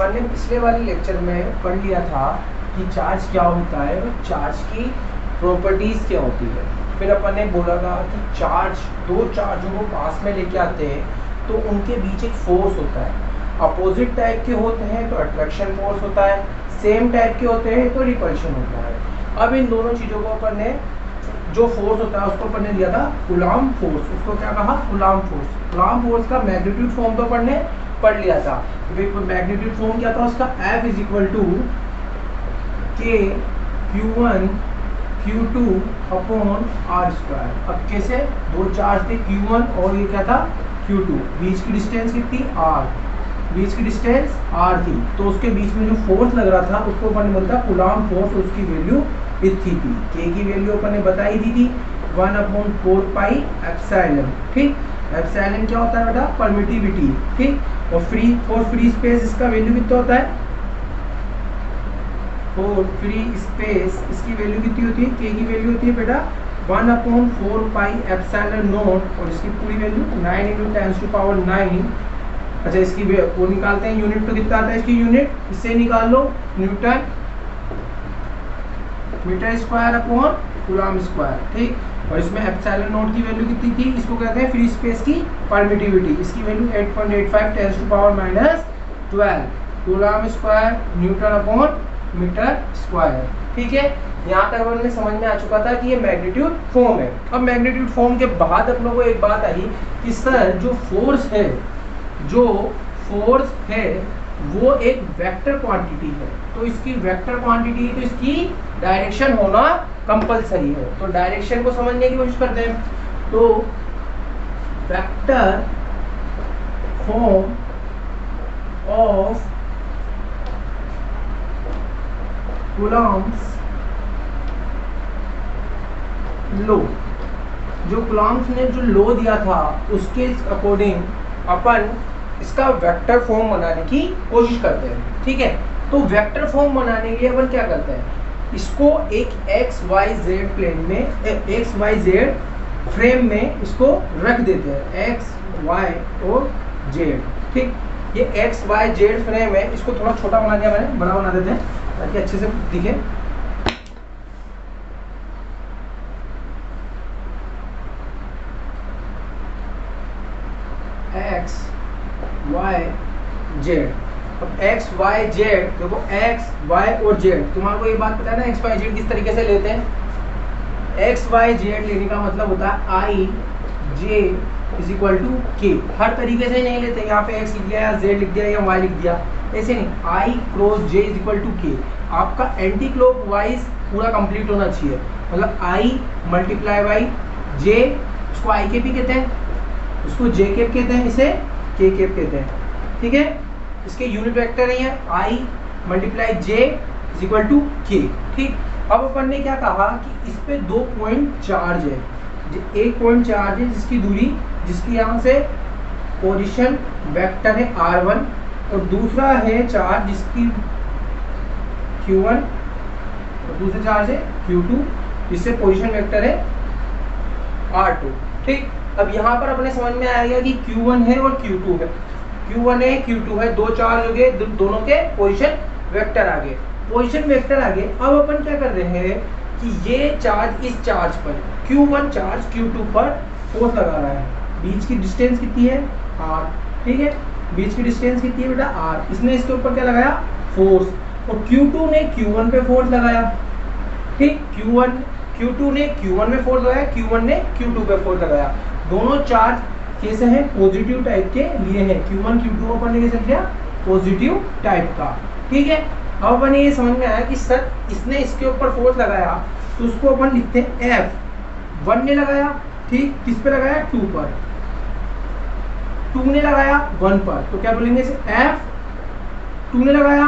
अपन ने पिछले वाले लेक्चर में पढ़ लिया था कि चार्ज क्या होता है और चार्ज की प्रॉपर्टीज क्या होती है। फिर अपन ने बोला था कि दो चार्जों को पास में लेके आते हैं तो उनके बीच एक फोर्स होता है। अपोजिट टाइप के होते हैं तो अट्रैक्शन फोर्स होता है, सेम टाइप के होते हैं तो रिपल्शन होता है। अब इन दोनों चीज़ों को अपन ने जो फोर्स होता है उसको अपन ने लिया था कूलॉम फोर्स। उसको क्या कहा? Coulomb force. कूलॉम फोर्स का मैग्नीट्यूड फॉर्म तो अपन ने पढ़ लिया था। मैग्नीट्यूड फॉर्म क्या था उसका? F इज इक्वल टू के Q1 Q2 upon R square. अब कैसे? दो चार्ज थे Q1 और ये क्या था? Q2। बीच की डिस्टेंस कितनी? R। बीच की डिस्टेंस R थी, तो उसके बीच में जो फोर्स लग रहा था उसको अपन ने बोलता कूलॉम फोर्स। उसकी वैल्यू इतनी थी। K की वैल्यू अपन ने बताई दी थी 1/4 पाई एप्सिलॉन। ठीक, एप्सिलॉन क्या होता है बेटा? परमिटिविटी। ठीक, और फ्री स्पेस इसका वैल्यू कितना होता है? फॉर फ्री स्पेस इसकी वैल्यू कितनी होती है? K की वैल्यू होती है बेटा 1/4 पाई एप्सिलॉन नॉट, और इसकी पूरी वैल्यू 9 × 10⁹ 9। अच्छा, इसकी वो निकालते हैं यूनिट, तो कितना आता है इसकी यूनिट? इससे निकाल लो, newton metre square upon coulomb square. ठीक, और इसमें एप्सिलॉन नॉट की वैल्यू कितनी थी? इसको कहते हैं फ्री स्पेस की परमिटिविटी। इसकी value 8.85 10⁻⁻12 coulomb square newton upon metre square. ठीक है, यहाँ तक हमने समझ में आ चुका था कि ये मैग्नीट्यूड फॉर्म है। अब मैग्नीट्यूड फॉर्म के बाद अपनों को एक बात आई कि सर जो फोर्स है वो एक वेक्टर क्वांटिटी है, तो इसकी वेक्टर क्वांटिटी तो इसकी डायरेक्शन होना कंपलसरी है। तो डायरेक्शन को समझने की कोशिश करते हैं। तो वेक्टर फॉर्म ऑफ कूलॉम्स लो, जो कूलॉम्स ने जो लो दिया था उसके अकॉर्डिंग अपन इसका वेक्टर फॉर्म बनाने की कोशिश करते हैं। ठीक है, तो वेक्टर फॉर्म बनाने के लिए अपन क्या करते हैं? इसको एक XYZ प्लेन में XYZ फ्रेम में इसको रख देते हैं, X Y और Z। ठीक, ये XYZ फ्रेम है, इसको थोड़ा छोटा बना दिया मैंने, बड़ा बना देते हैं ताकि अच्छे से दिखे। X Y Z। अब X Y Z देखो, X Y और Z, तुम्हारे को ये बात पता है ना X Y Z किस तरीके से लेते हैं? X Y Z लेने का मतलब होता है I J is equal to K। हर तरीके से नहीं लेते, यहाँ पे X लिख दिया या Z लिख दिया या Y लिख दिया, ऐसे नहीं। I cross J is equal to K। आपका एंटी क्लॉक वाइज पूरा कंप्लीट होना चाहिए, मतलब I मल्टीप्लाई बाई J, उसको I कैप भी कहते हैं, उसको J कैप कहते हैं, इसे K कैप कहते हैं। ठीक है, इसके यूनिट वेक्टर नहीं है, I multiply J is equal to K। ठीक, अब अपन ने क्या कहा कि इस पे 2 पॉइंट चार्ज है। एक पॉइंट चार्ज है जिसकी दूरी, जिसकी यहाँ से पोजीशन वेक्टर है R1, और दूसरा है चार्ज जिसकी Q1, और दूसरा चार्ज है Q2 जिससे पोजीशन वेक्टर है R2। ठीक, अब यहाँ पर अपने समझ में आएगा कि Q1 है और Q2 है, Q1 है Q2 है, दो चार्ज हो गए, दोनों के पोजीशन वेक्टर आ गए, पोजीशन वेक्टर आ गए। अब अपन क्या कर रहे हैं कि ये चार्ज इस चार्ज पर Q1 चार्ज Q2 पर फोर्स लगा रहा है। बीच की डिस्टेंस कितनी है? R। ठीक है, बीच की डिस्टेंस कितनी है बेटा? R। इसने इसके ऊपर क्या लगाया? फोर्स। और Q2 ने Q1 पे फोर्स लगाया। ठीक, Q2 ने Q1 में फोर्स लगाया, Q1 ने Q2 पे फोर्स लगाया। दोनों चार्ज कैसे हैं? पॉजिटिव टाइप के लिए हैं। Q1 Q2 को अपन ने कैसे लिया? पॉजिटिव टाइप का। ठीक है, अब अपन ये समझ में आया कि सर इसने इसके ऊपर फोर्स लगाया, तो उसको अपन लिखते हैं F। 1 ने लगाया, ठीक, किस पे लगाया? 2 पर। 2 ने लगाया 1 पर, तो क्या बोलेंगे इसे? F 2 ने लगाया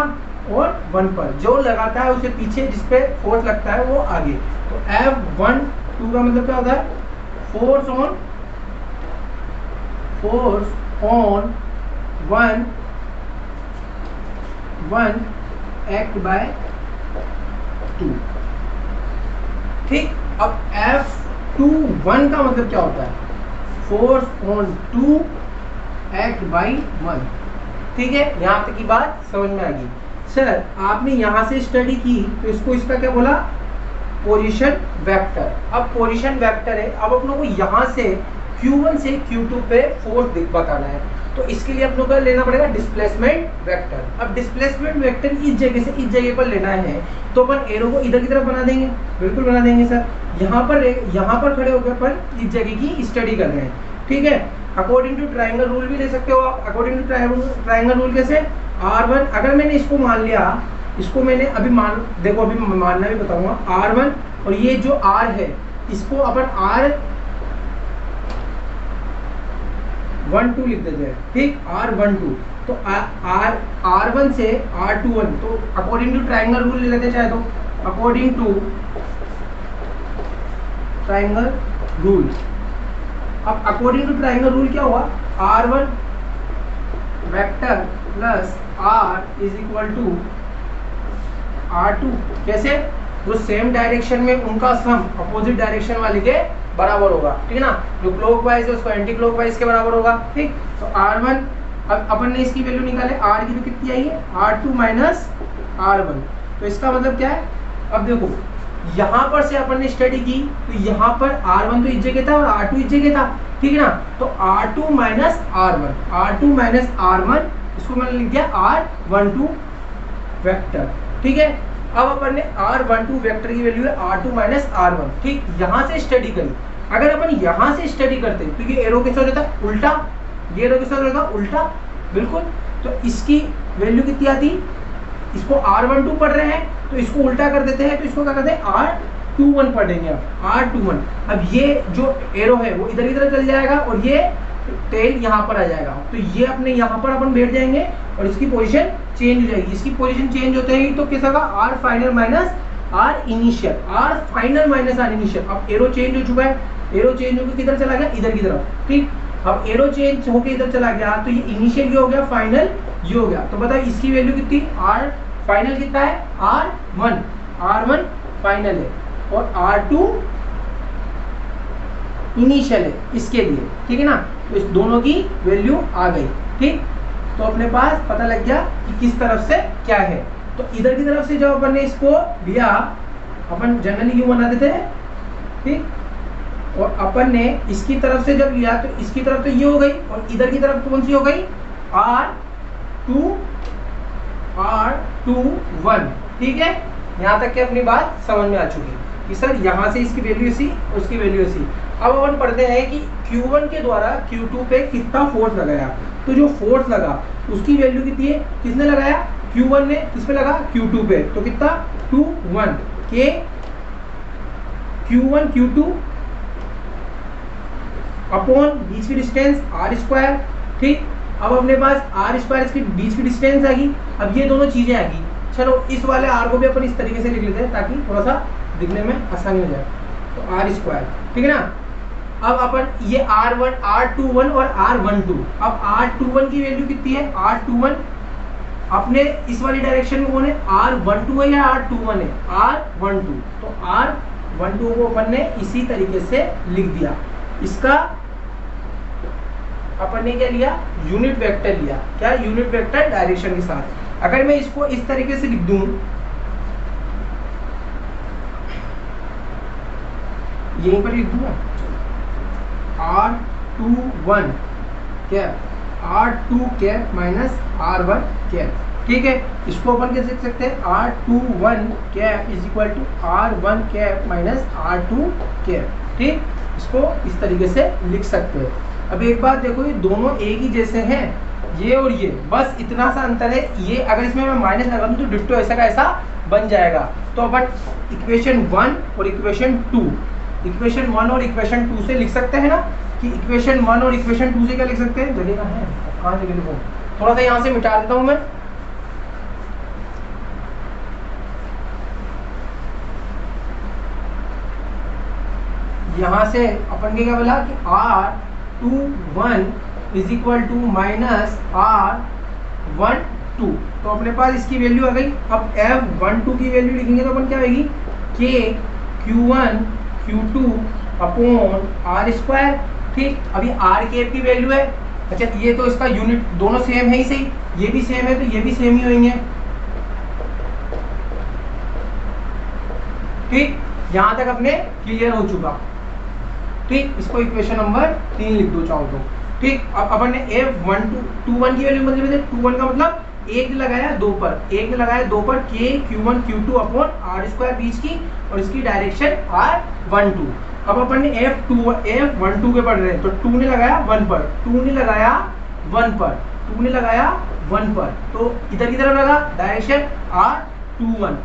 और 1 पर, जो लगाता है उसे पीछे, जिस पे फोर्स लगता है वो आगे। तो F1 2 का मतलब क्या होता है? Force on 1 act by 2। ठीक, अब F21 का मतलब क्या होता है? Force on 2 act by 1। ठीक है, यहाँ तक की बात समझ में आ गई। सर आपने यहाँ से स्टडी की तो इसको इसका क्या बोला, पोजीशन वेक्टर। अब पोजीशन वेक्टर है, अब अपनों को यहाँ से Q1 से Q2 पे फोर्स बताना है, तो इसके लिए अपनों को लेना पड़ेगा डिस्प्लेसमेंट वेक्टर। अब डिस्प्लेसमेंट वेक्टर इस जगह से इस जगह पर लेना है तो अपन एरो को इधर की तरफ बना देंगे, बिल्कुल बना देंगे सर। यहाँ पर खड़े होकर अपन इस जगह की स्टडी कर रहे हैं, ठीक है। अकॉर्डिंग टू ट्राइंगल रूल भी ले सकते हो आप। अकॉर्डिंग टू ट्राइंगल रूल कैसे, R1 अगर मैंने इसको मान लिया, इसको मैंने अभी देखो अभी मानना भी बताऊंगा, R1 और ये जो R है इसको अपन R12 लिख देते हैं, ठीक, R12। तो R1 से R21, तो अकॉर्डिंग टू ट्राइंगल रूल ले लेते चाहे तो, अकॉर्डिंग टू ट्राइंगल रूल। अब अकॉर्डिंग टू ट्राइंगल रूल क्या हुआ, R1 vector plus R is equal to R2। कैसे, जो सेम डायरेक्शन में उनका सम अपोजिट डायरेक्शन वाले के बराबर होगा, ठीक है ना। जो क्लॉकवाइज है उसको एंटी क्लॉकवाइज के बराबर होगा, ठीक। तो R1, अब अपन ने इसकी वैल्यू निकाले, R की वैल्यू कितनी आई है, R2 माइनस R1। तो इसका मतलब क्या है, अब देखो यहाँ पर से अपन ने स्टडी की तो यहाँ पर R1 तो इस जगह था और R2 इस जगह था, ठीक है ना। तो R2 माइनस R1, इसको मैंने लिख दिया R12 वेक्टर, ठीक है। अब अपन ने R12 वेक्टर की वैल्यू है R2 माइनस R1, ठीक। यहाँ से स्टडी करी, अगर अपन यहाँ से स्टडी करते तो ये एरो कैसा हो जाता, उल्टा, ये एरो कैसा हो जाएगा, उल्टा, बिल्कुल। तो इसकी वैल्यू कितनी आती, इसको R12 पढ़ रहे हैं तो इसको उल्टा कर देते हैं, तो इसको क्या करते हैं, R21 पढ़ेंगे। अब R21, अब ये जो एरो है वो इधर की तरफ चल जाएगा और ये टेल यहाँ पर आ जाएगा, तो ये अपने यहाँ पर अपन बैठ जाएंगे और इसकी पोजीशन चेंज हो जाएगी। इसकी पोजीशन चेंज होते ही तो कैसा होगा, R final minus R initial, R final minus R initial. अब एरो चेंज हो चुका है, एरो चेंज होकर किधर चला गया, इधर की तरफ, ठीक। अब एरो चेंज होकर इधर चला गया तो ये इनिशियल ये हो गया, फाइनल ये हो गया। तो बताओ इसकी वैल्यू कितनी, R फाइनल कितना है, R1 फाइनल है और R2 इनिशियल है इसके लिए, ठीक है ना। तो इस दोनों की वैल्यू आ गई, ठीक। तो अपने पास पता लग गया कि किस तरफ से क्या है। तो इधर की तरफ से जब अपन ने इसको लिया, अपन जनरली यूं बना देते हैं, ठीक। और अपन ने इसकी तरफ से जब लिया तो इसकी तरफ तो ये हो गई और इधर की तरफ कौन सी हो गई, R21, ठीक है। यहाँ तक के अपनी बात समझ में आ चुकी कि सर यहाँ से इसकी वैल्यू सी, उसकी वैल्यू सी। अब अपन पढ़ते हैं कि Q1 के द्वारा Q2 पे कितना फोर्स लगाया, तो जो फोर्स लगा उसकी वैल्यू कितनी है, किसने लगाया, Q1 ने, किस पे लगा, Q2 पे, तो कितना 2 के Q1 Q2 अपॉन बीच की डिस्टेंस R², ठीक। अब अपने पास R² इसके बीच की डिस्टेंस आ गई। अब ये दोनों चीजें आ गई, चलो इस वाले R को भी अपन इस तरीके से लिख लेते हैं ताकि थोड़ा सा दिखने में आसानी हो जाए। तो R², ठीक है ना। अब अपन ये R21 और R12, अब R21 की वैल्यू कितनी है, R21 अपने इस वाली डायरेक्शन में कौन है, R12 है या R21 है, R12। तो R12 को अपन ने इसी तरीके से लिख दिया। इसका अपन ने क्या लिया, यूनिट वेक्टर लिया, क्या, यूनिट वेक्टर डायरेक्शन के साथ। अगर मैं इसको इस तरीके से लिख दूं, यहीं पर लिख दूंगा R21 cap, R2 cap minus R1 cap, ठीक है। इसको अपन कैसे लिख सकते हैं, R21 cap is equal to R1 cap minus R2 cap, ठीक। इसको इस तरीके से लिख सकते हैं। अब एक बात देखो, ये दोनों एक ही जैसे हैं, ये और ये, बस इतना सा अंतर है। ये अगर इसमें मैं माइनस लगा दूं तो डिट्टो ऐसा का ऐसा बन जाएगा। तो अपन इक्वेशन 1 और इक्वेशन 1 और इक्वेशन 2 से लिख सकते हैं ना, कि इक्वेशन 1 और इक्वेशन 2 से क्या लिख सकते हैं, जगह कहाँ है, कहाँ जगह लिखूं, थोड़ा सा यहाँ से मिटा देता हूँ मैं। यहाँ से अपन ने क्या बोला कि R21 is equal to minus R12, तो अपने पास इसकी वैल्यू आ गई। अब F12 की वैल्यू लिखेंगे तो अपन क्या आएगी, K Q1 Q2 upon R², ठीक। अभी R कैप की वैल्यू है अच्छा ये तो इसका यूनिट दोनों सेम है ही सही, ये भी सेम है तो ये भी सेम ही होंगे। ठीक, यहां तक अपने क्लियर हो चुका। ठीक, इसको इक्वेशन नंबर 3 लिख दो चाहो तो। ठीक, अब अपन ने F12 की वैल्यू मतलब 21 का मतलब एक ने लगाया 2 पर, एक ने लगाया 2 पर k q1 q2 upon r square बीच की और इसकी डायरेक्शन r12। अब अपन ने F12 पे पढ़ रहे हैं तो 2 ने लगाया 1 पर, 2 ने लगाया 1 पर, 2 ने लगाया 1 पर, तो इधर की तरफ लगा डायरेक्शन r21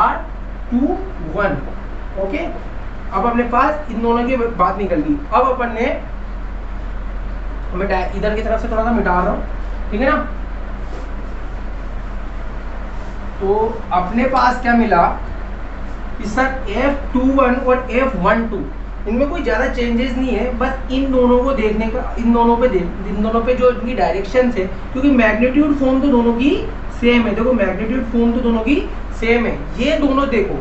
r21। ओके, अब अपने पास इन दोनों की बात निकल गई। अब अपन ने मैं इधर की तरफ से थोड़ा सा मिटा रहा हूं, ठीक है ना। तो अपने पास क्या मिला कि सर F21 और F12 इनमें कोई ज्यादा चेंजेस नहीं है, बस इन दोनों को देखने का, इन दोनों पे जो इनकी डायरेक्शन है, क्योंकि मैग्नीट्यूड फॉर्म तो दोनों की सेम है। देखो मैग्नीट्यूड फॉर्म तो दोनों की सेम है। ये दोनों देखो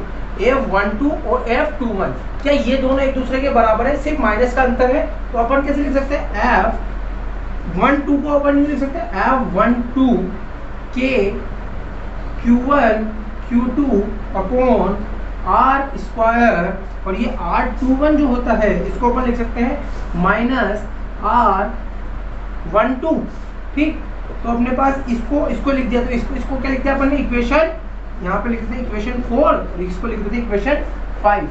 F12 और F21, क्या ये दोनों एक दूसरे के बराबर है? सिर्फ माइनस का अंतर है। तो अपन कैसे लिख सकते हैं? F12 को अपन लिख सकते हैं F12 के Q1 Q2 upon R square, और ये R21 जो होता है इसको अपन लिख सकते हैं माइनस R12। ठीक, तो अपने पास इसको लिख दिया, तो इसको क्या लिख दिया अपन ने? इक्वेशन, यहाँ पे लिख देते हैं इक्वेशन 4 और इसको लिख देते हैं इक्वेशन 5।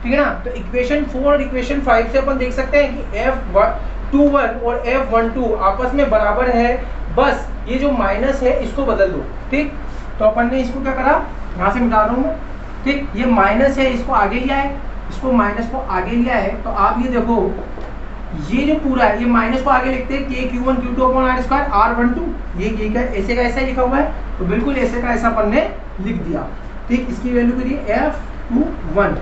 ठीक है ना। तो इक्वेशन 4 और इक्वेशन 5 से अपन देख सकते हैं कि F21 और F12 आपस में बराबर है, बस ये जो माइनस है इसको बदल दो। ठीक, तो अपन ने इसको क्या करा, यहाँ से मिटा रहा हूँ मैं। ठीक, ये माइनस है इसको आगे लिया है, इसको माइनस को आगे लिया है, तो आप ये देखो ये जो पूरा है ये माइनस को आगे लिखते हैं k q1 q2 upon r square r12। ये का ऐसे का ऐसा ही लिखा हुआ है, तो बिल्कुल ऐसे का ऐसा अपन ने लिख दिया। ठीक, इसकी वैल्यू करिए F21।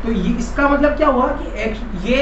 तो ये इसका मतलब क्या हुआ कि ये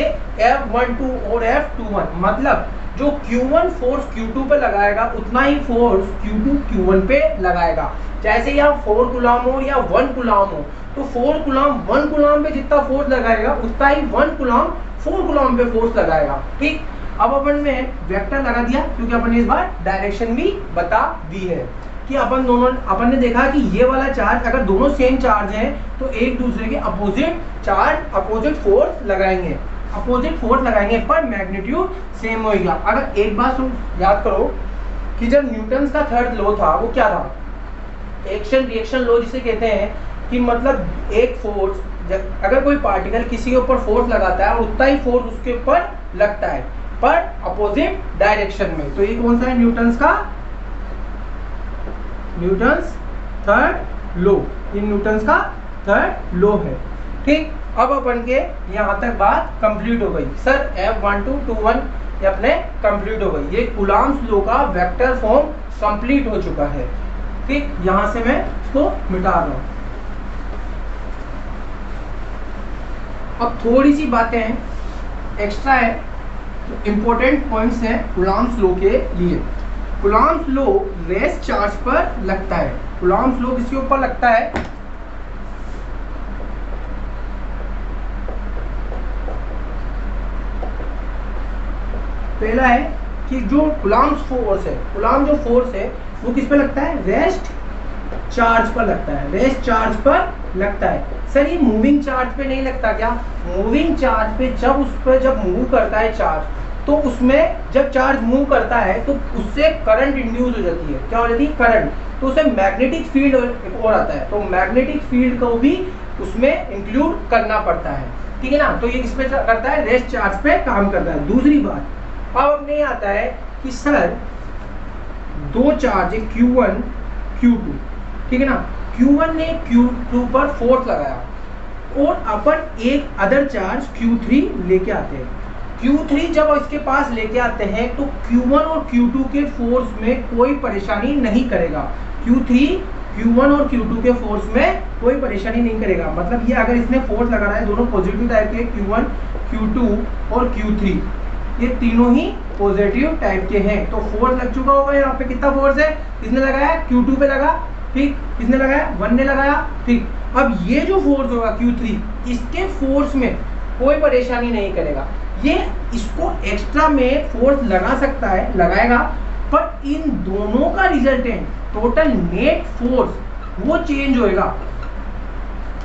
F12 और F21 मतलब जो Q1 फोर्स Q2 पे लगाएगा उतना ही फोर्स Q2 Q1 पे लगाएगा। जैसे यहाँ 4 कूलम हो या 1 कूलम हो, तो 4 कूलम 1 कूलम पे जितना फोर्स लगाएगा उतना ही 1 कूलम 4 कूलम पे फोर्स लगाएगा। ठीक, अब अपन ने वेक्टर लगा दिया क्योंकि अपन ने इस बार डायरेक्शन भी बता दी है कि अपन ने देखा कि ये वाला चार्ज अगर दोनों सेम चार्ज हैं तो एक दूसरे के अपोजिट फोर्स लगाएंगे, पर मैग्नीट्यूड सेम होगा। अगर एक बात याद करो कि जब न्यूटन का थर्ड लॉ था वो क्या था? एक्शन रिएक्शन लॉ जिसे कहते हैं, कि मतलब एक फोर्स अगर कोई पार्टिकल किसी के ऊपर फोर्स लगाता है उतना ही फोर्स उसके ऊपर लगता है पर अपोजिट डायरेक्शन में। तो ये कौन सा है? न्यूटन्स थर्ड लॉ, ये न्यूटन्स का थर्ड लॉ है। ठीक, अब अपन के यहाँ तक बात कंप्लीट हो गई। सर F1221 ये अपने कंप्लीट हो गई, ये कूलम्ब्स लॉ का वेक्टर फॉर्म कंप्लीट हो चुका है। ठीक, यहाँ से मैं इसको मिटा रहा हूँ। अब थोड़ी सी बातें एक्स्ट्रा है, इंपॉर्टेंट पॉइंट्स हैं कूलम्ब्स लॉ के लिए। कूलम्ब्स लॉ रेस्ट चार्ज पर लगता है। कूलम्ब्स लॉ किसके ऊपर लगता है? पहला है कि जो कूलम्ब्स फोर्स है, कूलम्ब जो फोर्स है वो किस पे लगता है? रेस्ट चार्ज पर लगता है, रेस्ट चार्ज पर लगता है। सर ये मूविंग चार्ज पे नहीं लगता क्या? मूविंग चार्ज पे जब मूव करता है चार्ज, तो उसमें जब चार्ज मूव करता है तो उससे करंट इंड्यूस हो जाती है। क्या हो जाती है? करंट। तो उसे मैग्नेटिक फील्ड और आता है, तो मैग्नेटिक फील्ड को भी उसमें इंक्लूड करना पड़ता है। ठीक है ना। तो ये किस पे करता है? रेस्ट चार्ज पे काम करता है। दूसरी बात, अब अपने आता है कि सर दो चार्ज है Q1 Q2, ठीक है ना। Q1 ने Q2 पर फोर्स लगाया और अपन एक अदर चार्ज Q3 लेके आते हैं। Q3 जब इसके पास लेके आते हैं तो Q1 और Q2 के फोर्स में कोई परेशानी नहीं करेगा। Q1 और Q2 के फोर्स में कोई परेशानी नहीं करेगा। मतलब ये अगर इसने फोर्स लगा रहा है, दोनों पॉजिटिव टाइप के Q1 Q2 और Q3, ये तीनों ही पॉजिटिव टाइप के हैं, तो फोर्स लग चुका होगा। यहाँ पे कितना फोर्स है? किसने लगाया? Q2 पे लगा, ठीक। किसने लगाया? 1 ने लगाया, ठीक। अब ये जो फोर्स होगा Q3, इसके फोर्स में कोई परेशानी नहीं करेगा। ये इसको एक्स्ट्रा में फोर्स लगा सकता है, लगाएगा, पर इन दोनों का रिजल्टेंट टोटल नेट फोर्स वो चेंज होएगा,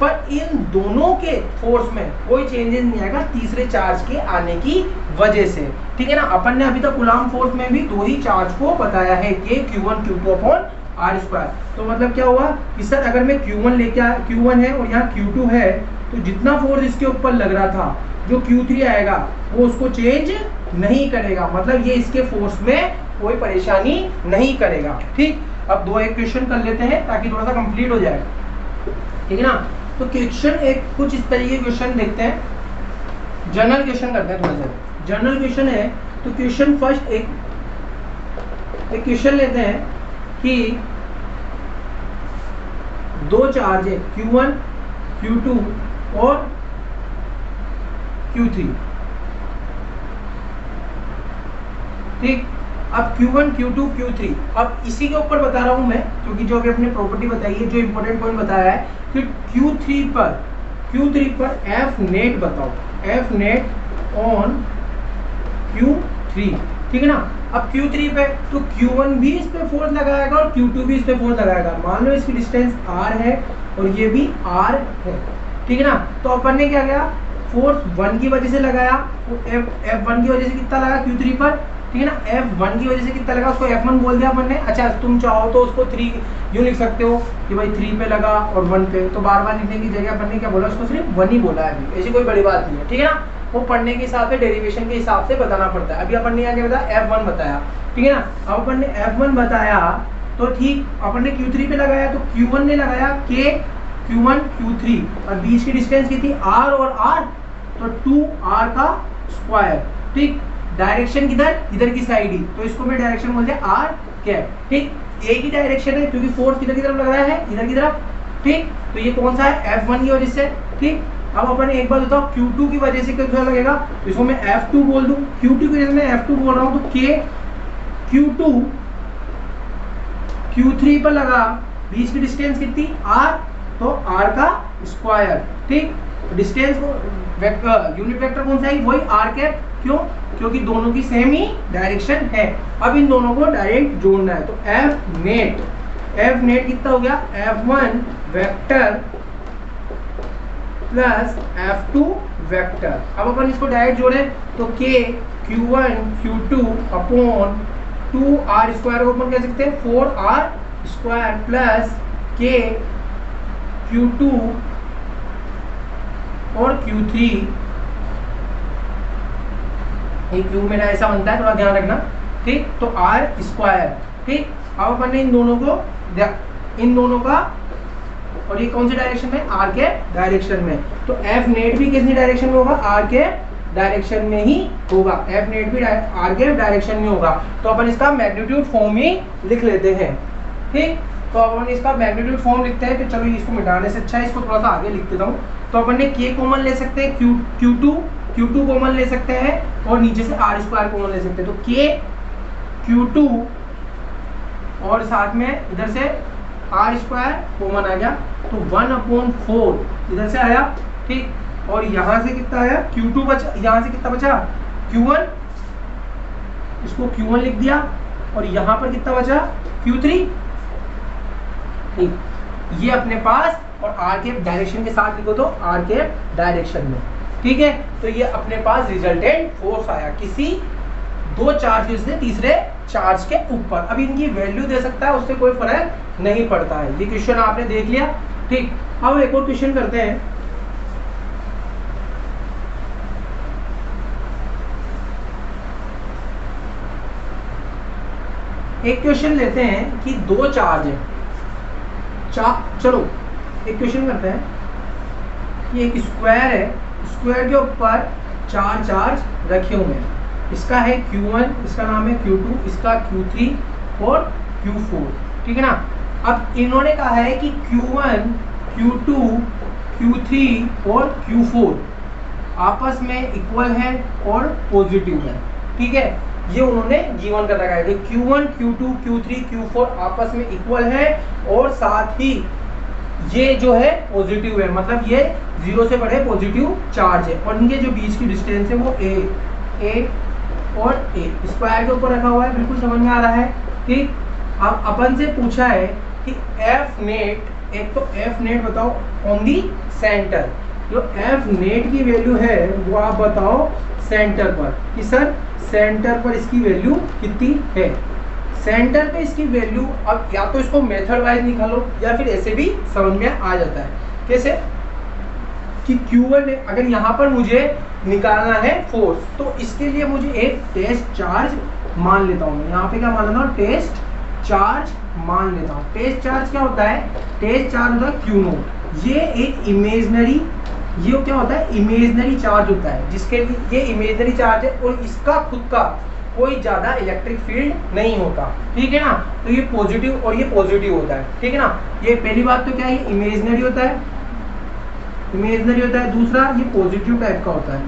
पर इन दोनों के फोर्स में कोई चेंजेस नहीं आएगा तीसरे चार्ज के आने की वजह से। ठीक है ना। अपन ने अभी तक कूलम्ब फोर्स में भी दो ही चार्ज को बताया है कि Q1 Q2 upon R square. तो मतलब क्या हुआ कि सर अगर मैं Q1 लेके आया, Q1 है और यहाँ Q2 है, तो जितना फोर्स इसके ऊपर लग रहा था जो Q3 आएगा वो उसको चेंज नहीं करेगा, मतलब ये इसके फोर्स में कोई परेशानी नहीं करेगा। ठीक, अब दो एक क्वेश्चन कर लेते हैं ताकि थोड़ा सा कंप्लीट हो जाए। ठीक है ना। तो क्वेश्चन एक कुछ इस तरीके के क्वेश्चन देखते हैं, जनरल क्वेश्चन करते हैं। थोड़ा सा जनरल क्वेश्चन है तो क्वेश्चन फर्स्ट एक क्वेश्चन लेते हैं कि दो चार्ज है Q1 Q2 और Q3। ठीक, अब Q1 Q2 Q3, अब इसी के ऊपर बता रहा हूं मैं, क्योंकि जो अभी अपने प्रॉपर्टी बताई है, जो इंपॉर्टेंट पॉइंट बताया है कि Q3 पर F नेट बताओ, F नेट ऑन Q3। ठीक है ना। अब Q3 पे तो Q1 भी इस पे फोर्स लगाएगा और Q2 भी इस पे फोर्स लगाएगा। मान लो इसकी डिस्टेंस R है और ये भी R है। ठीक है ना। तो अपन ने क्या किया, फोर्स 1 की वजह से लगाया, F1 की वजह से कितना लगा Q3 पर। ठीक है ना। F1 की वजह से कितना लगा, उसको F1 बोल दिया अपन ने। अच्छा, तुम चाहो तो उसको 3 यूं लिख सकते हो कि भाई 3 पे लगा और 1 पे, तो बार बार लिखने की जगह अपन ने क्या बोला, उसको सिर्फ 1 ही बोला है अभी, ऐसी कोई बड़ी बात नहीं है। ठीक है ना। वो पढ़ने के हिसाब से, डेरिवेशन के हिसाब से बताना पड़ता है। अभी अपन ने यहाँ क्या बताया, F1 बताया। ठीक है ना। अब अपन ने F1 बताया तो ठीक, अपन ने Q3 पे लगाया तो Q1 ने लगाया K Q1 Q3 और बीच की डिस्टेंस कितनी R और R, तो 2R का स्क्वायर। ठीक, डायरेक्शन किधर, इधर की साइड ही, तो इसको मैं डायरेक्शन बोलते हैं R कैप। ठीक, एक ही डायरेक्शन है क्योंकि फोर्स किधर की तरफ लग रहा है, इधर की तरफ। ठीक, तो ये कौन सा है, F1 की वजह से। ठीक, अब अपन एक बात बताओ, Q2 की वजह से क्या लगेगा, तो इसको मैं F2 बोल दूं। Q2 की वजह से मैं F2 बोल रहा हूं, तो K Q2 Q3 पर लगा, बीच की डिस्टेंस कितनी R, तो R का स्क्वायर। ठीक, डिस्टेंस यूनिट वेक्टर कौन सा है, वही R कैप। क्यों, क्योंकि दोनों की सेम ही डायरेक्शन है। अब इन दोनों को डायरेक्ट जोड़ना है, तो F नेट कितना हो गया, F1 vector plus F2 vector. अब अपन इसको डायरेक्ट जोड़े तो K Q1 Q2 upon 2R square को अपन कह सकते हैं 4R square plus K Q2 और Q3। एक Q मेरा ऐसा बनता है, थोड़ा ध्यान रखना। ठीक, तो R स्क्वायर। ठीक, अब अपन ने इन दोनों का, और ये कौन सी डायरेक्शन में, R के डायरेक्शन में, तो F नेट भी किसनी डायरेक्शन में होगा, R के डायरेक्शन में ही होगा। F नेट भी R के डायरेक्शन में होगा। तो अपन इसका मैग्नीट्यूड फॉर्म ही लिख लेते हैं। ठीक, तो अपन इसका मैग्नीट्यूड फॉर्म लिखते हैं। तो चलो इसको मिटाने से अच्छा है इसको थोड़ा सा आगे लिख देता हूँ। तो अपन ने K कॉमन ले सकते हैं, Q2 कॉमन ले सकते हैं और नीचे से R स्क्वायर कॉमन ले सकते हैं। तो K Q2 और साथ में इधर से R स्क्वायर कॉमन आ गया, तो 1/4 इधर से आया। ठीक, और यहाँ से कितना आया, Q2 बचा, यहाँ से कितना बचा Q1, इसको Q1 लिख दिया, और यहाँ पर कितना बचा Q3। ठीक, ये अपने पास, और R के डायरेक्शन के साथ लिखो तो R के डायरेक्शन में। ठीक है, तो ये अपने पास रिजल्टेंट फोर्स आया किसी दो चार्ज से तीसरे चार्ज के ऊपर। अब इनकी वैल्यू दे सकता है, उससे कोई फर्क नहीं पड़ता है। ये क्वेश्चन आपने देख लिया। ठीक, अब एक और क्वेश्चन करते हैं। एक क्वेश्चन लेते हैं कि दो चार्ज है, चलो एक क्वेश्चन करते हैं कि एक स्क्वायर है, स्क्वायर के ऊपर 4 चार्ज रखे हुए हैं। इसका है Q1, इसका नाम है Q2, इसका Q3 और Q4। ठीक है ना। अब इन्होंने कहा है कि Q1 Q2 Q3 और Q4 आपस में इक्वल है और पॉजिटिव है। ठीक है, ये उन्होंने गिवन कर रखा है कि Q1 Q2 Q3 Q4 आपस में इक्वल है और साथ ही ये जो है पॉजिटिव है, मतलब ये 0 से बड़े पॉजिटिव चार्ज है, और इनके जो बीच की डिस्टेंस है वो ए और ए स्क्वायर के ऊपर रखा हुआ है। बिल्कुल समझ में आ रहा है। ठीक, अब अपन से पूछा है कि एफ नेट, एक तो एफ नेट बताओ ऑन दी सेंटर, जो एफ नेट की वैल्यू है वो आप बताओ सेंटर पर, कि सर सेंटर पर इसकी वैल्यू कितनी है। सेंटर पे इसकी वैल्यू, अब या तो इसको मेथड वाइज निकालो या फिर ऐसे भी समझ में आ जाता है। कैसे कि Q1 अगर यहाँ पर मुझे निकालना है फोर्स, तो इसके लिए मुझे एक टेस्ट चार्ज मान लेता हूँ। यहाँ पे क्या मान लेता हूँ, टेस्ट चार्ज मान लेता हूँ। टेस्ट चार्ज क्या होता है, टेस्ट चार्ज होता है Q0। ये एक इमेजनरी, ये क्या होता है, इमेजनरी चार्ज होता है, जिसके लिए ये इमेजनरी चार्ज है और इसका खुद का कोई ज्यादा इलेक्ट्रिक फील्ड नहीं होता। ठीक है ना, तो ये पॉजिटिव और ये पॉजिटिव होता है। ठीक है ना, ये पहली बात तो क्या है, इमेजनरी होता है, इमेजनरी होता है। दूसरा ये पॉजिटिव टाइप का होता है।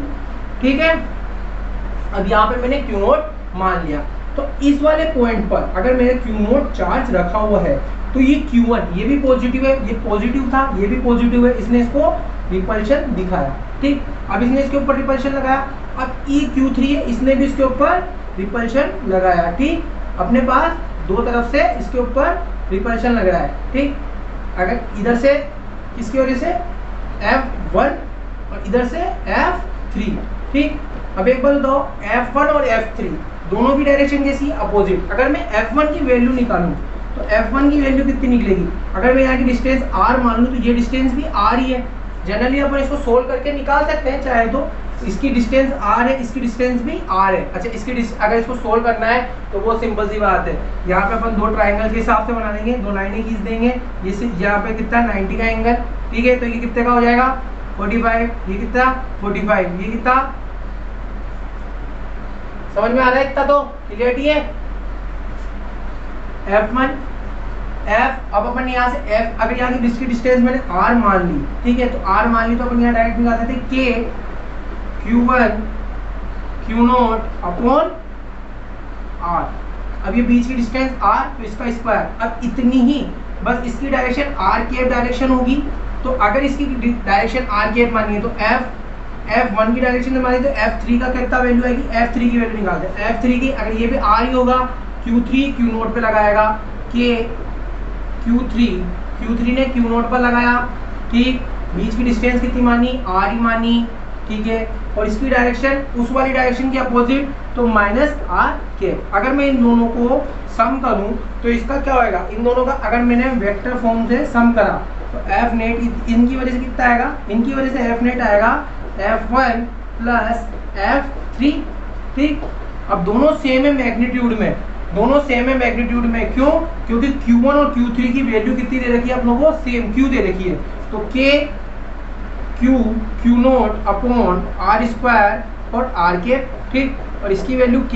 ठीक है, अब यहाँ पे मैंने Q0 मान लिया, तो इस वाले पॉइंट पर अगर मेरे Q0 चार्ज रखा हुआ है तो ये Q1 ये भी पॉजिटिव है, ये पॉजिटिव था, ये भी पॉजिटिव है, इसने इसको रिपल्शन दिखाया। ठीक, अब इसने इसके ऊपर रिपल्शन लगाया। अब ये Q3 है, इसने भी इसके ऊपर रिपल्शन लगाया। ठीक, अपने पास दो तरफ से इसके ऊपर रिपल्शन लग रहा है। ठीक, अगर इधर से किसकी वजह से F1 और इधर से F3। ठीक, अब एक बार बताओ F1 और F3 दोनों की डायरेक्शन कैसी है, अपोजिट। अगर मैं F1 की वैल्यू निकालूं तो F1 की वैल्यू कितनी निकलेगी, अगर मैं यहाँ की डिस्टेंस R मान लूं तो ये डिस्टेंस भी R ही है। जनरली अपन इसको सोल्व करके निकाल सकते हैं चाहे तो, इसकी डिस्टेंस R है, इसकी डिस्टेंस भी R है। अच्छा, इसकी अगर इसको सोल्व करना है तो वो सिंपल सी बात है, यहाँ पे अपन दो ट्राइंगल के हिसाब से बना देंगे, दो लाइनें खींच देंगे। ये यहाँ पे कितना 90 का एंगल, ठीक है, तो ये कितने का हो जाएगा 45, ये कितना 45, ये कितना, समझ में आ रहा है इतना, तो क्लियरिटी है। F1 F, अब अपन यहाँ से F, अगर यहाँ की डिस्टेंस मैंने R मान ली, ठीक है, तो R मान ली तो अपन यहाँ डायरेक्ट निकाल सकते हैं K Q1 Q0 upon R। अब ये बीच की डिस्टेंस R, तो इसका स्क्वायर, अब इतनी ही, बस इसकी डायरेक्शन R कैप डायरेक्शन होगी। तो अगर इसकी डायरेक्शन R कैप मानिए तो F1 की डायरेक्शन मानिए तो F3 का कितना वैल्यू आएगी, F3 की वैल्यू निकालते हैं। F3 की, अगर ये भी R ही होगा, Q3 Q0 पे लगाएगा, K Q3 ने Q0 पर लगाया। ठीक, बीच की डिस्टेंस कितनी मानी, R ही मानी। ठीक है, और इसकी डायरेक्शन उस वाली डायरेक्शन की अपोजिट, तो माइनस R कैप। अगर मैं इन दोनों को सम करूं तो इसका क्या होएगा, इन दोनों का अगर मैंने वेक्टर फॉर्म से सम करा तो F नेट इनकी वजह से कितना आएगा, इनकी वजह से F नेट आएगा F1 प्लस F3। ठीक, अब दोनों सेम है मैग्नीट्यूड में, दोनों सेम है मैग्नीट्यूड में, क्यों, क्योंकि Q1 और Q3 की वैल्यू कितनी दे रखी है अपनों को, सेम Q दे रखी है। तो Q0 अपॉन R स्क्वायर और R कैप। ठीक, और इसकी value Q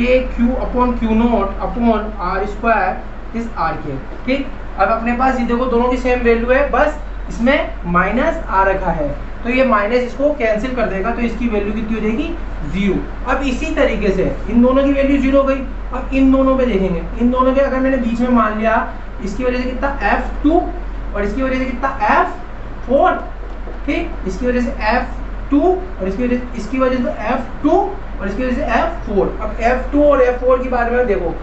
upon Q0 upon R square is R cap. ठीक, अब अपने पास ये देखो दोनों की सेम वैल्यू है, बस इसमें माइनस आ रखा है, तो ये माइनस इसको कैंसिल कर देगा, तो इसकी वैल्यू कितनी हो जाएगी 0। अब इसी तरीके से इन दोनों की वैल्यू 0 हो गई। अब इन दोनों पे देखेंगे, इन दोनों के अगर मैंने बीच में मान लिया, इसकी वजह से कितना F2 और इसकी वजह से कितना F4। ठीक, इसकी वजह से F2 और इसकी वजह से F2 और इसकी वजह से F4। अब F2 और F4 की बारे में देखो,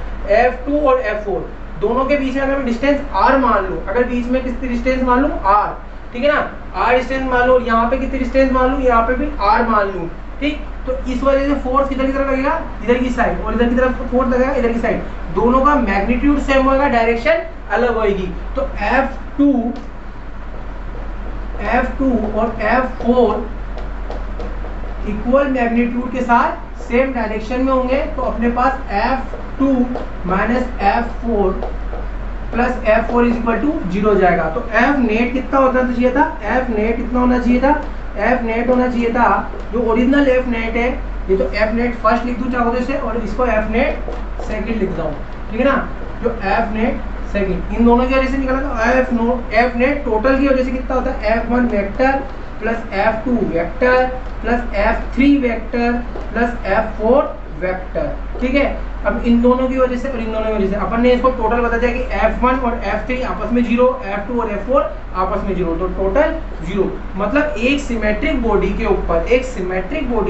F2 और F4 दोनों के बीच में अगर मैं डिस्टेंस R मान लूं, अगर बीच में कितनी डिस्टेंस मान लूं R, ठीक है ना, R डिस्टेंस मान लो, यहाँ पे कितनी डिस्टेंस मान लूं, यहाँ पे भी R मान लूं। ठीक, तो इस वजह से फोर्स किधर की तरफ लगेगा, इधर की साइड, और इधर की तरफ फोर्स लगेगा इधर की साइड, दोनों का मैग्नीट्यूड सेम होगा, डायरेक्शन अलग होगी। तो F2 और F4 इक्वल मैग्नीट्यूड के साथ सेम डायरेक्शन में होंगे, तो अपने पास F2 minus F4 plus F4 is equal to 0 हो जाएगा। तो F नेट कितना होना चाहिए था, F नेट कितना होना चाहिए था, F नेट होना चाहिए था, जो ओरिजिनल F नेट है, ये तो F नेट फर्स्ट लिख दूं चाहो तो इसे, और इसको F नेट सेकंड लिख दूं, ठीक है ना, जो F नेट सेकंड, इन दोनों की वजह से निकला तो F नेट टोटल की वजह से कितना होता है, F1 vector plus F2 vector plus F3 vector plus F4 vector. ठीक है, अब इन दोनों की वजह से और इन दोनों की वजह से अपन ने इसको टोटल बता दिया कि F1 और F3 आपस में 0, F2 और F4 आपस में 0, तो टोटल 0। मतलब एक सिमेट्रिक बॉडी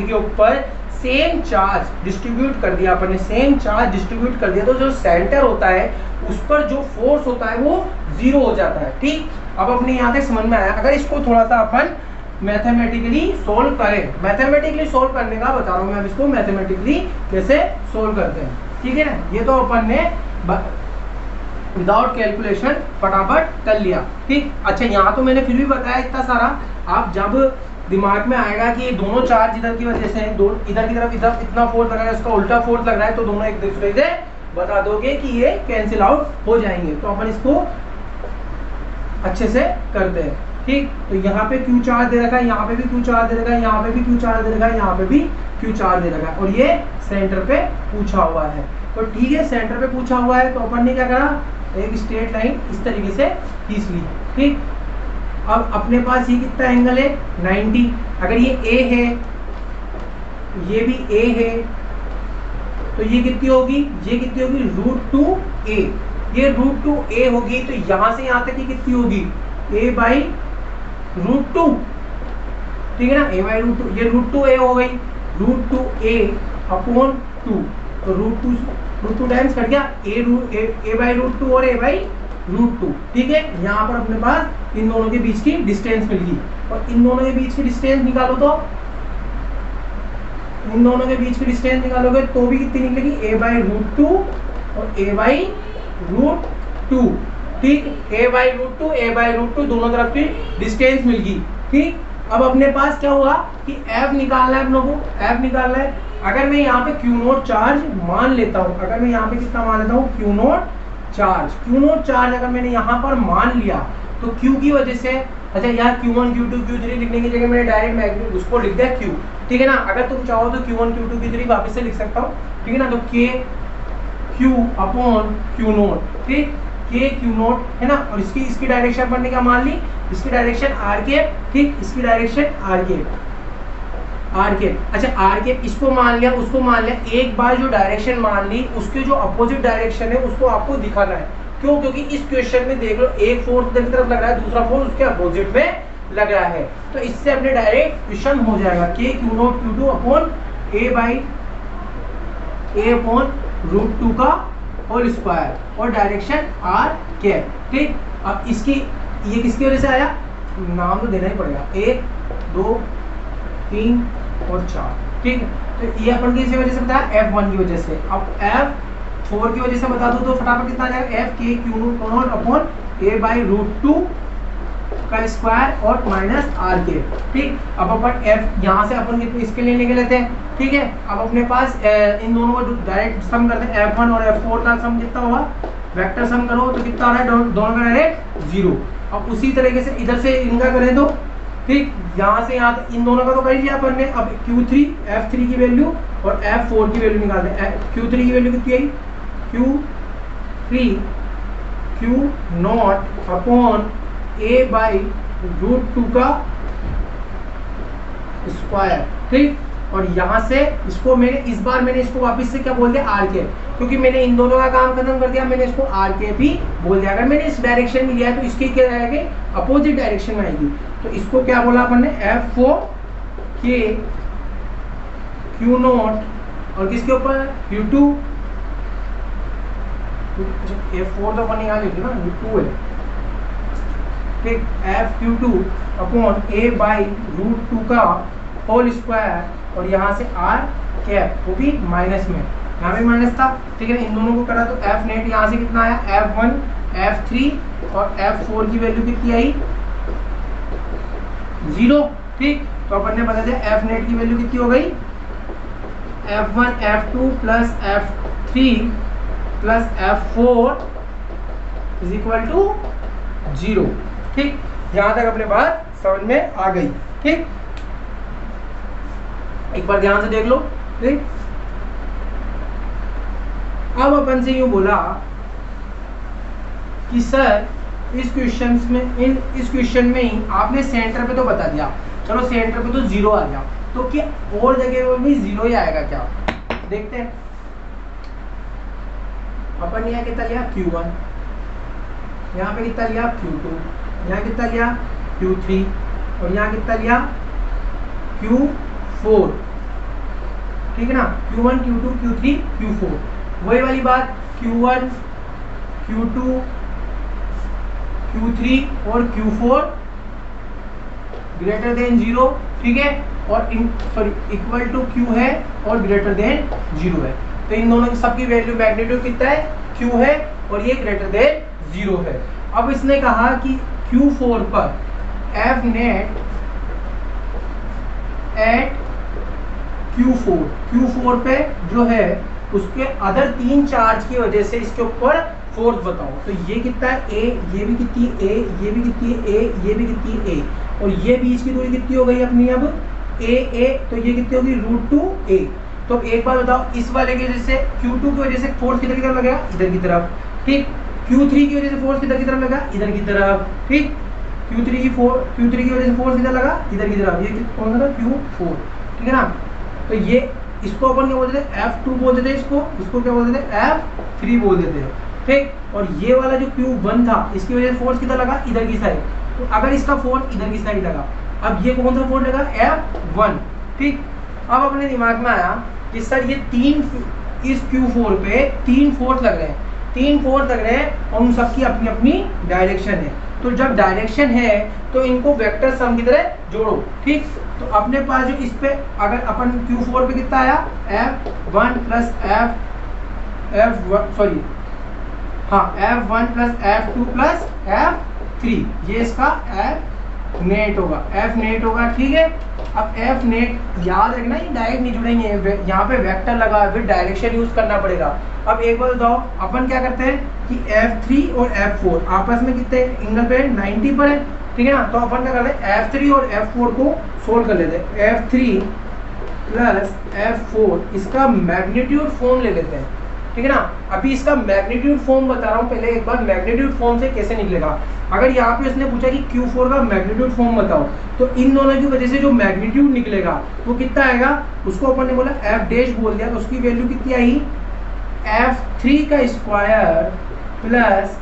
के ऊपर सेम चार्ज डिस्ट्रीब्यूट कर दिया अपन ने, सेम चार्ज डिस्ट्रीब्यूट कर दिया तो जो सेंटर होता है उस पर जो फोर्स होता है वो 0 हो जाता है। ठीक, अब अपने यहाँ तक समझ में आया। अगर इसको थोड़ा सा अपन मैथमेटिकली सोल्व करें, मैथमेटिकली सोल्व करने का बता रहा हूँ मैं, अब इसको मैथमेटिकली कैसे सोल्व करते हैं, ठीक है ना। ये तो अपन ने विदाउट कैलकुलेशन फटाफट कर लिया। ठीक, अच्छा यहाँ तो मैंने फिर भी बताया इतना सारा, आप जब दिमाग में आएगा कि ये दोनों चार्ज इधर की वजह से इधर की तरफ इधर इतना फोर्स लग रहा है, इसका उल्टा फोर्स लग रहा है, तो दोनों एक दूसरे से बता दोगे कि ये कैंसिल आउट हो जाएंगे। तो अपन इसको अच्छे से करते हैं। ठीक, तो यहाँ पे क्यू चार्ज दे रखा है, यहाँ पे भी क्यू चार्ज दे रखा है, यहाँ पे भी क्यू चार्ज दे रखा है, यहाँ पे भी क्यू चार्ज दे रखा है, और ये सेंटर पे पूछा हुआ है। तो ठीक है, सेंटर पे पूछा हुआ है तो अपन ने क्या करा, एक स्ट्रेट लाइन इस तरीके से खींच ली। ठीक, अब अपने पास ये कितना एंगल है 90, अगर ये A है ये भी A है तो ये कितनी होगी, ये कितनी होगी √2a, ये √2a होगी, तो यहां से यहां तक ये कितनी होगी a/√2, ठीक है ना, a/√2, ये √2a हो गई, √2a/2, तो √2 टाइम्स कट गया a/√2 और a/√2। ठीक है, यहाँ पर अपने पास इन दोनों के बीच की डिस्टेंस मिल गई, और इन दोनों के बीच की डिस्टेंस निकालो तो इन दोनों के बीच की डिस्टेंस निकालोगे तो भी कितनी निकलेगी a/√2 और a/√2। ठीक, a/√2 दोनों तरफ की डिस्टेंस मिल गई। ठीक, अब अपने पास क्या होगा कि f निकालना है, अपनों को f निकालना है। अगर मैं यहाँ पे Q0 चार्ज मान लेता हूँ, अगर मैं यहाँ पे कितना मान लेता हूँ Q0 चार्ज अगर मैंने यहाँ पर मान लिया तो Q की वजह से, अच्छा यहाँ Q1 Q2 Q3 लिखने की जगह मैंने डायरेक्ट मैग्नीट्यूड उसको लिख दिया Q, ठीक है ना। अगर तुम चाहो तो Q1 Q2 Q3 वापस से लिख सकता हूँ, ठीक है ना। तो Q/Q0, ठीक, Q0 है ना, और इसकी डायरेक्शन अपन ने क्या मान ली, इसकी डायरेक्शन r, ठीक, इसकी डायरेक्शन r। अच्छा r इसको मान लिया, उसको मान लिया, एक बार जो डायरेक्शन मान ली उसके जो अपोजिट डायरेक्शन है उसको आपको दिखाना है। क्यों, क्योंकि इस क्वेश्चन में देख लो एक फोर्स इधर की तरफ लग रहा है, दूसरा फोर्स उसके अपोजिट में लग रहा है, तो इससे अपने डायरेक्ट क्वेश्चन हो जाएगा Q0Q2/a/√2 का होल स्क्वायर और डायरेक्शन r। ठीक, अब इसकी ये किसकी वजह से आया, नाम तो देना ही पड़ेगा, 1 2 3 और 4। ठीक, तो ये अपन किसी वजह से बताया F1 की वजह से। अब F4 की वजह से बता दो तो फटाफट कितना आ जाएगा, FK/Q0/a/√2 का स्क्वायर और माइनस r। ठीक, अब अपन F यहाँ से अपन इसके लिए लेके लेते हैं। ठीक है, अब अपने पास इन दोनों को डायरेक्ट सम करते हैं, F1 और F4 का सम कितना होगा, वेक्टर सम करो तो कितना आ रहा है, दोनों का डायरेक्ट 0। अब उसी तरीके से इधर से इनका करें तो, ठीक, यहाँ से यहाँ तक इन दोनों का तो कर लिया अपन ने। अब F3 की वैल्यू और F4 की वैल्यू निकालते हैं। Q3 की वैल्यू कितनी आई, Q3 Q0/a/√2 का स्क्वायर। ठीक, और यहाँ से इसको इस बार मैंने इसको वापस से क्या बोल दिया, r, क्योंकि मैंने इन दोनों का काम खत्म कर दिया, मैंने इसको r भी बोल दिया। अगर मैंने इस डायरेक्शन में लिया है तो इसकी क्या आएगी, अपोजिट डायरेक्शन में आएगी, तो इसको क्या बोला अपन ने, F4 Q0 और किसके ऊपर Q2, F4 तो अपन यहाँ लिख ना, Q2 है। ठीक, FQ2/a/√2 का होल स्क्वायर और यहाँ से r, वो भी माइनस में, यहाँ भी माइनस था। ठीक है, इन दोनों को करा तो F नेट यहाँ से कितना आया, F1 F3 और F4 की वैल्यू कितनी आई, 0। ठीक, तो अपन ने बता दिया F नेट की वैल्यू कितनी हो गई, F1 F2 plus F3 plus F4 is equal to 0। ठीक, यहाँ तक अपने बात समझ में आ गई। ठीक, एक बार ध्यान से देख लो। ठीक, अब अपन से यूं बोला कि सर इस क्वेश्चन में ही आपने सेंटर पे तो बता दिया, चलो सेंटर पे तो 0 आ गया, तो क्या और जगह में भी 0 ही आएगा क्या, देखते हैं। अपन ने यहाँ कितना लिया Q1, यहाँ पे कितना लिया Q2, यहाँ कितना लिया Q3 और यहाँ कितना लिया Q4, ठीक है ना। Q1 Q2 Q3 Q4, वही वाली बात Q1 Q2 Q3 और Q4 ग्रेटर देन 0, ठीक है, और इक्वल टू Q है और ग्रेटर देन 0 है। तो इन दोनों की सबकी वैल्यू मैग्नीट्यूड कितना है Q है और ये ग्रेटर देन 0 है। अब इसने कहा कि Q4 पर F नेट एट Q4 पे जो है उसके अदर 3 चार्ज की वजह से इसके ऊपर फोर्स बताओ। तो ये कितना है A, ये भी कितनी है A, ये भी कितनी है A, ये भी कितनी है A, और ये बीच की दूरी कितनी हो गई अपनी अब A, तो ये कितनी होगी √2A। तो एक बार बताओ, इस वाले की वजह से Q2 की वजह से फोर्स किधर की तरफ लगेगा, इधर की तरफ, ठीक। Q3 की वजह से फोर्स किधर की तरफ लगा, इधर की तरफ, ठीक। Q3 की वजह से फोर्स किधर लगा, इधर की तरफ, ये कौन सा था Q4, ठीक है ना। तो ये इसको अपन क्या बोलते थे F2 बोल देते, इसको क्या बोलते थे F3 बोल देते हैं, ठीक। और ये वाला जो Q1 था इसकी वजह से फोर्स किधर लगा, इधर की साइड। तो अगर इसका फोर्स इधर की साइड लगा, अब ये कौन सा फोर्स लगा F1, ठीक। अब अपने दिमाग में आया कि सर ये इस Q4 पे 3 फोर्स लग रहे हैं, 3 फोर्स लग रहे हैं और उन सबकी अपनी अपनी डायरेक्शन है। तो जब डायरेक्शन है तो इनको वेक्टर सम की तरह जोड़ो, ठीक। तो अपने पास जो इस पे अगर अपन Q4 पे कितना आया F1 plus F1 plus F2 plus F3, ये इसका F नेट होगा, ठीक है। अब F नेट याद रखना, ये डायरेक्ट नहीं जुड़ेंगे, यहाँ पे वेक्टर लगा है, फिर डायरेक्शन यूज करना पड़ेगा। अब एक बार बताओ, अपन क्या करते हैं कि F3 और F4 आपस में कितने एंगल पे 90 पर है, ठीक है ना। तो अपन क्या करते हैं F3 और F4 को सोल्व कर लेते हैं। F3 प्लस F4 इसका मैग्नीट्यूड फॉर्म ले लेते हैं, ठीक है ना। अभी इसका मैग्नीट्यूड फॉर्म बता रहा हूँ, पहले एक बार मैग्नीट्यूड फॉर्म से कैसे निकलेगा। अगर यहाँ पे उसने पूछा कि Q4 का मैग्नीट्यूड फॉर्म बताओ, तो इन दोनों की वजह से जो मैग्नीट्यूड निकलेगा वो कितना आएगा, उसको अपन ने बोला F डैश बोल दिया, तो उसकी वैल्यू कितनी आई F3 का स्क्वायर प्लस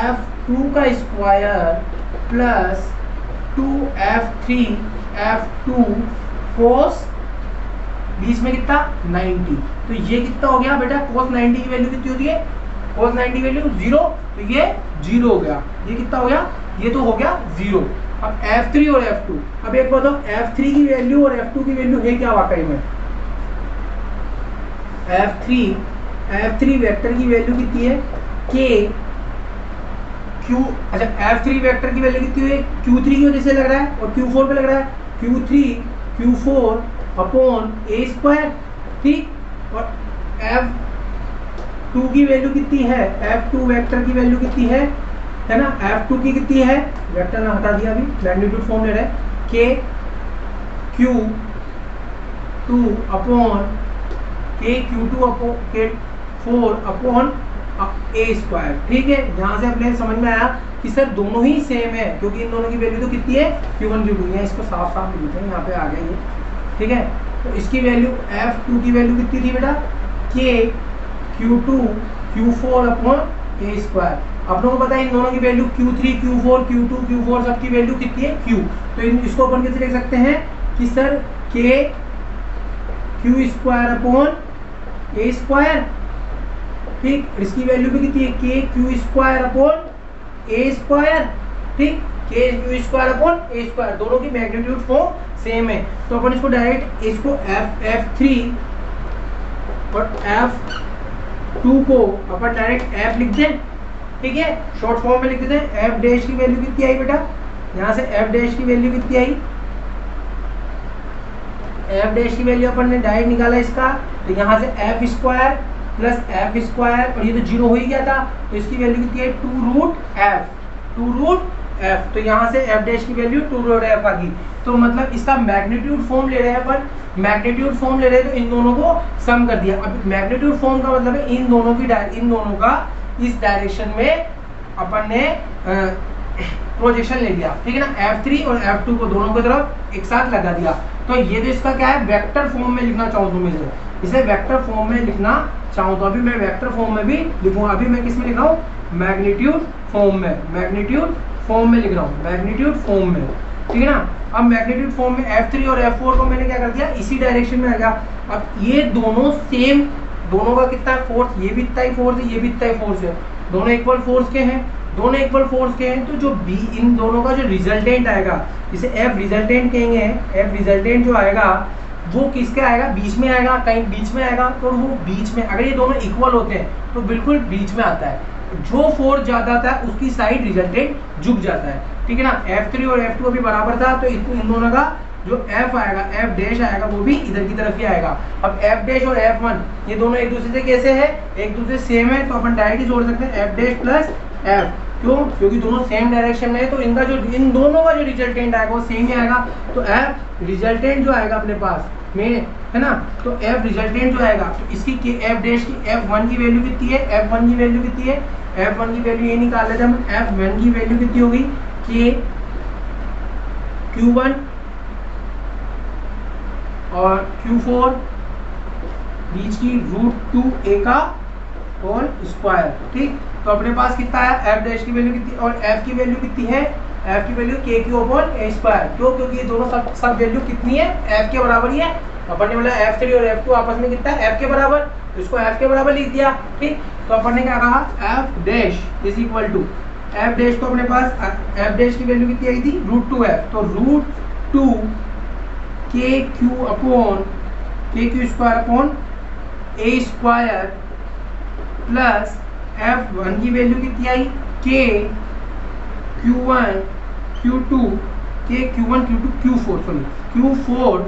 F2 का स्क्वायर प्लस 2F3 F2 कोस बीच में कितना 90। तो ये कितना हो गया बेटा, कोस 90 की वैल्यू कितनी होती है, कोस 90 की वैल्यू 0, तो ये 0 हो गया। ये कितना हो गया, ये तो हो गया 0। अब F3 और F2, अब एक बताओ F3 की वैल्यू और F2 की वैल्यू है क्या वाकई में। F3 वेक्टर की वैल्यू कितनी है K Q, अच्छा F3 वेक्टर की वैल्यू कितनी है Q3 की वजह से लग रहा है और Q4 पे लग रहा है, Q4 अपॉन A स्क्वायर, ठीक। और F2 की वैल्यू कितनी है, F2 वेक्टर की वैल्यू कितनी है ना, F2 की कितनी है, वेक्टर ना हटा दिया, अभी मैग्नीट्यूड फॉर्म ले रहे हैं, K Q2 upon K Q2 upon K4 upon A square, ठीक है। यहाँ से अपने समझ में आया कि सर दोनों ही सेम है, क्योंकि इन दोनों की वैल्यू तो कितनी है Q1 Q2 है। इसको साफ साफ लिख देते हैं, यहाँ पे आ गया ये, ठीक है। तो इसकी वैल्यू F2 की वैल्यू कितनी थी बेटा, K Q2 Q4 upon A square. आप लोगों को पता है इन दोनों की value Q3 Q4 Q2 Q4 सबकी वैल्यू कितनी है Q। तो इसको अपन कैसे लिख सकते हैं कि sir K Q square upon A square, ठीक। इसकी वैल्यू भी कितनी है K Q square upon A square, ठीक। K Q square upon A square, दोनों की मैग्नीट्यूड फॉर्म सेम है। तो अपन इसको डायरेक्ट इसको F3 और F2 को अपन डायरेक्ट F लिख दें, ठीक है, शॉर्ट फॉर्म में लिख देते हैं। F डैश की वैल्यू कितनी आई बेटा, यहाँ से F डैश की वैल्यू कितनी आई, F डैश की वैल्यू अपन ने डायरेक्ट निकाला इसका, तो यहाँ से F square plus F square, और ये तो 0 हो ही गया था, तो इसकी वैल्यू कितनी है 2 रूट F। तो यहाँ से F डैश की वैल्यू 2 रूट F आ गई। तो मतलब इसका मैग्नीट्यूड फॉर्म ले रहे हैं अपन, मैग्नीट्यूड फॉर्म ले रहे हैं, तो इन दोनों को सम कर दिया। अब मैग्नीट्यूड फॉर्म का मतलब है इन दोनों का इस डायरेक्शन में अपन ने प्रोजेक्शन ले लिया, ठीक है ना। F3 और F2 को दोनों की तरफ एक साथ लगा दिया। तो ये जो इसका क्या है वेक्टर फॉर्म में लिखना चाहूँ तुम्हें, इसे वेक्टर फॉर्म में लिखना चाहूँ तो अभी मैं वेक्टर फॉर्म में भी लिखूंगा। अभी मैं किस में लिख रहा हूँ, मैग्नीट्यूड फॉर्म में, मैग्नीट्यूड फॉर्म में लिख रहा हूँ, मैग्नीट्यूड फॉर्म में, ठीक है ना। अब मैग्नीट्यूड फॉर्म में F3 और F4 को मैंने क्या कर दिया, इसी डायरेक्शन में आ गया। अब ये दोनों सेम, दोनों का कितना है फोर्स, ये भी इतना ही फोर्स है, ये भी इतना ही फोर्स है, दोनों इक्वल फोर्स के हैं, दोनों इक्वल फोर्स के हैं। तो जो बी इन दोनों का जो रिजल्टेंट आएगा, जिसे F रिजल्टेंट कहेंगे, F रिजल्टेंट जो आएगा वो किसके आएगा, बीच में आएगा, कहीं बीच में आएगा। तो वो बीच में, अगर ये दोनों इक्वल होते हैं तो बिल्कुल बीच में आता है। जो फोर्स ज्यादा आता है उसकी साइड रिजल्टेंट झुक जाता है, ठीक है ना। F3 और F2 अभी बराबर था, तो इन दोनों का जो F आएगा, F डैश आएगा, वो भी इधर की तरफ ही आएगा। अब F डैश और F1 ये दोनों एक दूसरे से कैसे है, एक दूसरे सेम है, तो अपन डायरेक्ट ही जोड़ सकते हैं F डैश प्लस F। क्यों, क्योंकि दोनों सेम डायरेक्शन में है, तो इनका जो, इन दोनों का जो रिजल्टेंट आएगा वो सेम ही आएगा। तो F रिजल्टेंट जो आएगा अपने पास में, है ना, तो F रिजल्टेंट जो आएगा, तो इसकी F डैश की F1 की वैल्यू कितनी है, F1 की वैल्यू कितनी है, F1 की वैल्यू ये निकाल लेते हैं। F1 की वैल्यू कितनी होगी, कि Q1 और Q4 बीच की √2a का होल स्क्वायर, ठीक। तो अपने पास कितना है, F डैश की वैल्यू कितनी और F की वैल्यू कितनी है, F की वैल्यू KQ/a स्क्वायर। क्यों, क्योंकि ये दोनों सब वैल्यू कितनी है, F के बराबर ही है। अपन ने बोला F3 और F2 आपस में कितना है, F के बराबर, तो इसको F के बराबर लिख दिया, ठीक। तो अपन ने क्या कहा, F dash is equal to, F dash को अपने पास F डैश की वैल्यू कितनी आई थी, √2f, तो √2 KQ square upon a square plus F1 की वैल्यू कितनी आई, Q1 Q2 Q4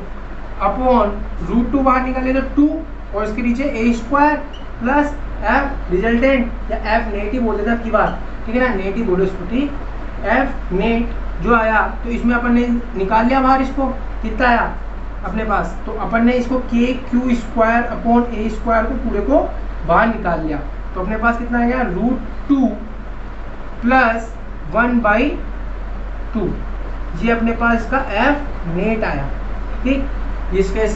अपॉन √2 बाहर निकाले तो 2 और इसके नीचे a square plus F resultant, या F नेट बोल देते आपकी बात, ठीक है ना, नेट ही बोलो इसको, ठीक। F नेट जो आया, तो इसमें अपन ने निकाल लिया बाहर, इसको कितना आया अपने पास, तो अपन ने इसको KQ square upon a square को पूरे को बाहर निकाल लिया, तो अपने पास कितना आ गया, √2 प्लस 1/2, ये अपने पास इसका F नेट आया, ठीक। इसके